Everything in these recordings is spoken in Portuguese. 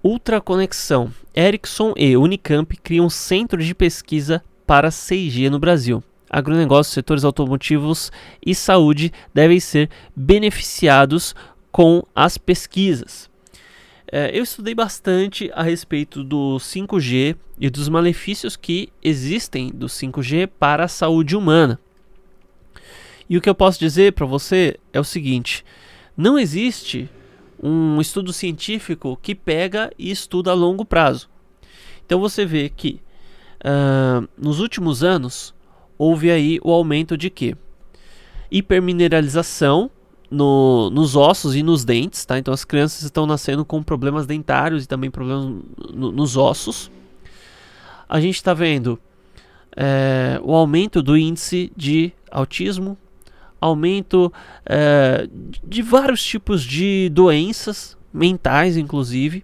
Ultraconexão. Ericsson e Unicamp criam um centro de pesquisa para 6G no Brasil. Agronegócios, setores automotivos e saúde devem ser beneficiados com as pesquisas. Eu estudei bastante a respeito do 5G e dos malefícios que existem do 5G para a saúde humana. E o que eu posso dizer para você é o seguinte: não existe um estudo científico que pega e estuda a longo prazo. Então você vê que nos últimos anos houve aí o aumento de quê? Hipermineralização nos ossos e nos dentes, tá? Então as crianças estão nascendo com problemas dentários e também problemas nos ossos. A gente está vendo o aumento do índice de autismo, aumento de vários tipos de doenças mentais, inclusive,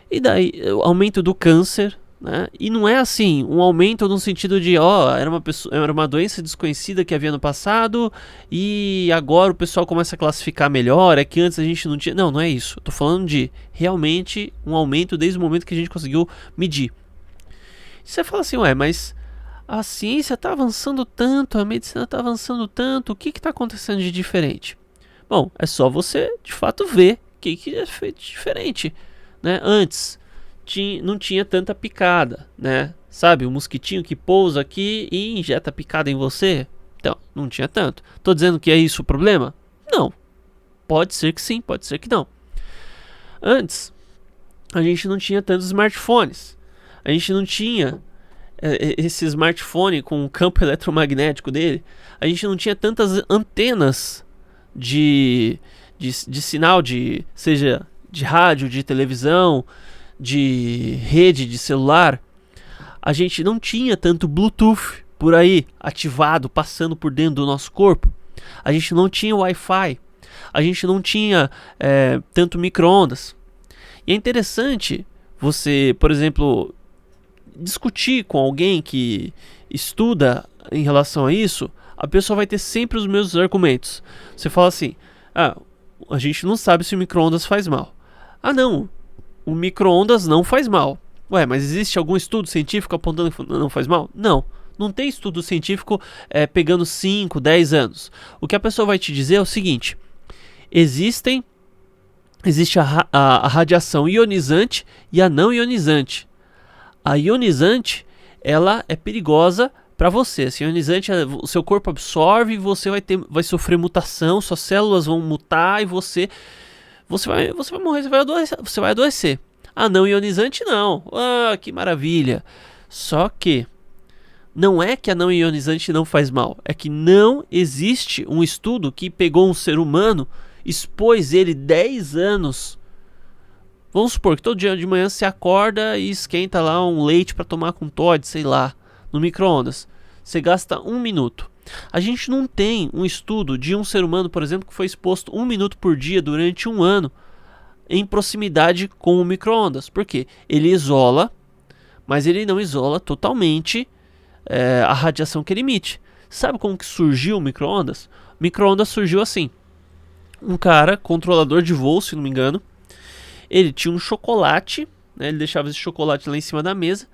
e daí o aumento do câncer, né? E não é assim um aumento no sentido de era uma doença desconhecida que havia no passado e agora o pessoal começa a classificar melhor, é que antes a gente não tinha. Não é isso. Eu tô falando de realmente um aumento desde o momento que a gente conseguiu medir. E você fala assim, mas a ciência está avançando tanto, a medicina está avançando tanto, o que está acontecendo de diferente? Bom, é só você de fato ver o que é feito diferente, né? Antes não tinha tanta picada, né? Sabe, o mosquitinho que pousa aqui e injeta picada em você? Então, não tinha tanto. Tô dizendo que é isso o problema? Não. Pode ser que sim, pode ser que não. Antes, a gente não tinha tantos smartphones. A gente não tinha esse smartphone com o campo eletromagnético dele. A gente não tinha tantas antenas de sinal, seja de rádio, de televisão, de rede de celular. A gente não tinha tanto Bluetooth por aí ativado, passando por dentro do nosso corpo. A gente não tinha Wi-Fi. A gente não tinha tanto micro-ondas. E é interessante você, por exemplo, discutir com alguém que estuda em relação a isso. A pessoa vai ter sempre os mesmos argumentos. Você fala assim: a gente não sabe se o micro-ondas faz mal. Não, o micro-ondas não faz mal. Mas existe algum estudo científico apontando que não faz mal? Não tem estudo científico pegando 5, 10 anos. O que a pessoa vai te dizer é o seguinte: existe a radiação ionizante e a não ionizante. A ionizante, ela é perigosa para você. Essa ionizante, o seu corpo absorve e você vai sofrer mutação, suas células vão mutar e você vai morrer, você vai adoecer. A não ionizante não. Que maravilha. Só que não é que a não ionizante não faz mal, é que não existe um estudo que pegou um ser humano, expôs ele 10 anos. Vamos supor que todo dia de manhã você acorda e esquenta lá um leite para tomar com Toddy, sei lá, no micro-ondas. Você gasta 1 minuto. A gente não tem um estudo de um ser humano, por exemplo, que foi exposto 1 minuto por dia durante 1 ano em proximidade com o micro-ondas. Por quê? Ele isola, mas ele não isola totalmente a radiação que ele emite. Sabe como que surgiu o micro-ondas? O micro-ondas surgiu assim. Um cara, controlador de voo, se não me engano, ele tinha um chocolate, né? Ele deixava esse chocolate lá em cima da mesa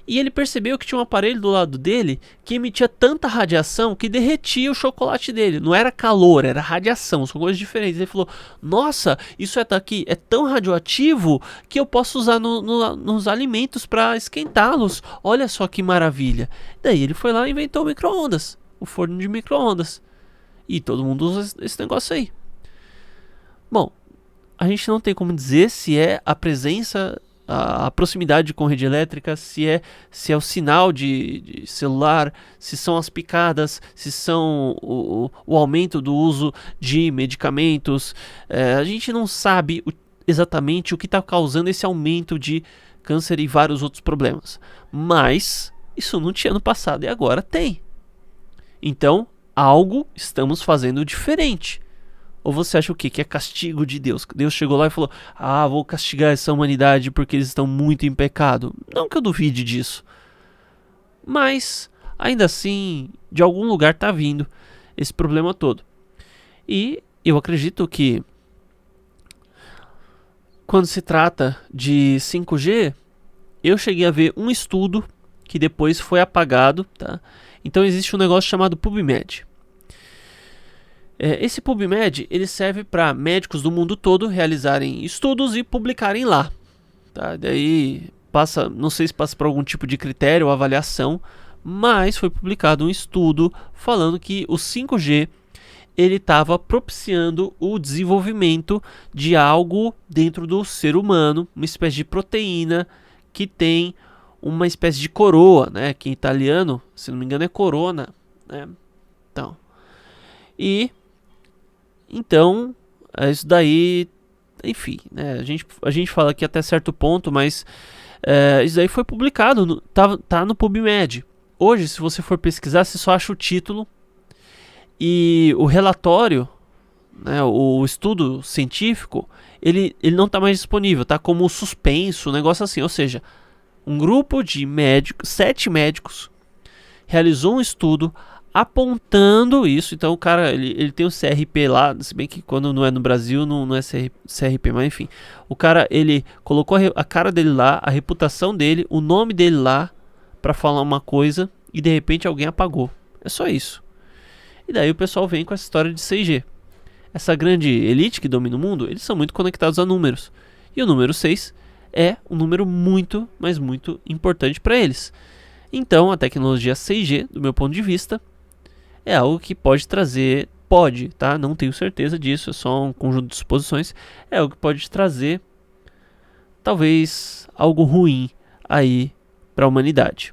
e ele percebeu que tinha um aparelho do lado dele que emitia tanta radiação que derretia o chocolate dele. Não era calor, era radiação, são coisas diferentes. Ele falou: nossa, isso aqui é tão radioativo que eu posso usar nos alimentos para esquentá-los. Olha só que maravilha. Daí ele foi lá e inventou o micro-ondas, o forno de micro-ondas. E todo mundo usa esse negócio aí. Bom, a gente não tem como dizer se é a presença, a proximidade com rede elétrica, se é o sinal de celular, se são as picadas, se são o aumento do uso de medicamentos. A gente não sabe exatamente o que está causando esse aumento de câncer e vários outros problemas. Mas isso não tinha no passado e agora tem. Então, algo estamos fazendo diferente. Ou você acha o quê? Que é castigo de Deus? Deus chegou lá e falou: vou castigar essa humanidade porque eles estão muito em pecado. Não que eu duvide disso. Mas, ainda assim, de algum lugar está vindo esse problema todo. E eu acredito que quando se trata de 5G, eu cheguei a ver um estudo que depois foi apagado, tá? Então existe um negócio chamado PubMed. Esse PubMed ele serve para médicos do mundo todo realizarem estudos e publicarem lá, tá? Daí passa, não sei se passa por algum tipo de critério ou avaliação, mas foi publicado um estudo falando que o 5G ele estava propiciando o desenvolvimento de algo dentro do ser humano, uma espécie de proteína que tem uma espécie de coroa, né? Que em italiano, se não me engano, é corona, né? Então, isso daí, enfim, né? A gente fala aqui até certo ponto, mas isso daí foi publicado, tá no PubMed. Hoje, se você for pesquisar, você só acha o título e o relatório, né, o estudo científico, ele não está mais disponível, tá como suspenso, um negócio assim. Ou seja, um grupo de médicos, 7 médicos, realizou um estudo apontando isso. Então o cara, ele tem o CRP lá, se bem que quando não é no Brasil não é CRP, mas enfim. O cara, ele colocou a cara dele lá, a reputação dele, o nome dele lá, para falar uma coisa, e de repente alguém apagou. É só isso. E daí o pessoal vem com essa história de 6G. Essa grande elite que domina o mundo, eles são muito conectados a números. E o número 6 é um número muito, mas muito importante para eles. Então a tecnologia 6G, do meu ponto de vista, é algo que pode trazer, tá? Não tenho certeza disso, é só um conjunto de suposições. É algo que pode trazer, talvez, algo ruim aí para a humanidade.